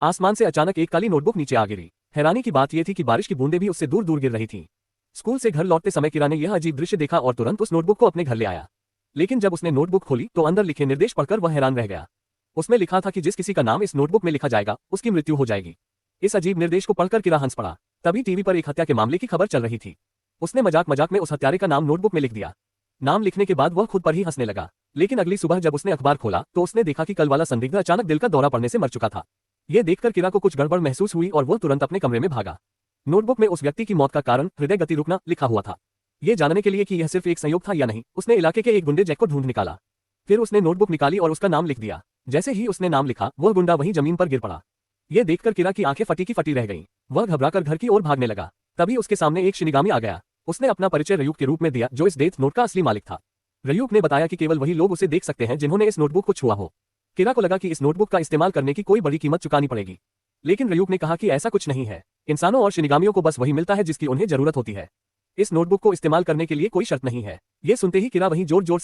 आसमान से अचानक एक काली नोटबुक नीचे आ गिरी। हैरानी की बात यह थी कि बारिश की बूंदें भी उससे दूर दूर गिर रही थीं। स्कूल से घर लौटते समय किरा ने यह अजीब दृश्य देखा और तुरंत उस नोटबुक को अपने घर ले आया। लेकिन जब उसने नोटबुक खोली तो अंदर लिखे निर्देश पढ़कर वह हैरान रह गया। उसमें लिखा था कि जिस किसी का नाम इस नोटबुक में लिखा जाएगा उसकी मृत्यु हो जाएगी। इस अजीब निर्देश को पढ़कर किरा हंस पड़ा। तभी टीवी पर एक हत्या के मामले की खबर चल रही थी। उसने मजाक मजाक में उस हत्यारे का नाम नोटबुक में लिख दिया। नाम लिखने के बाद वह खुद पर ही हंसने लगा। लेकिन अगली सुबह जब उसने अखबार खोला तो उसने देखा कि कल वाला संदिग्ध अचानक दिल का दौरा पड़ने से मर चुका था। यह देखकर किरा को कुछ गड़बड़ महसूस हुई और वह तुरंत अपने कमरे में भागा। नोटबुक में उस व्यक्ति की मौत का कारण हृदय गति रुकना लिखा हुआ था। ये जानने के लिए कि यह सिर्फ एक संयोग था या नहीं, उसने इलाके के एक गुंडे जैक को ढूंढ निकाला। फिर उसने नोटबुक निकाली और उसका नाम लिख दिया। जैसे ही उसने नाम लिखा वह गुंडा वहीं जमीन पर गिर पड़ा। यह देखकर किरा की आंखें फटी की फटी रह गईं। वह घबराकर घर की ओर भागने लगा। तभी उसके सामने एक शिनिगामी आ गया। उसने अपना परिचय रयूक के रूप में दिया, जो इस डेथ नोट का असली मालिक था। रयूक ने बताया कि केवल वही लोग उसे देख सकते हैं जिन्होंने इस नोटबुक को छुआ हो। किरा को लगा कि इस नोटबुक का इस्तेमाल करने की कोई बड़ी कीमत चुकानी पड़ेगी। लेकिन रयूक ने कहा कि ऐसा कुछ नहीं है। इंसानों और शिनिगामियों को बस वही मिलता है जिसकी उन्हें जरूरत होती है। इस नोटबुक को इस्तेमाल करने के लिए कोई शर्त नहीं है। ये सुनते ही किरा वहीं जोर जोर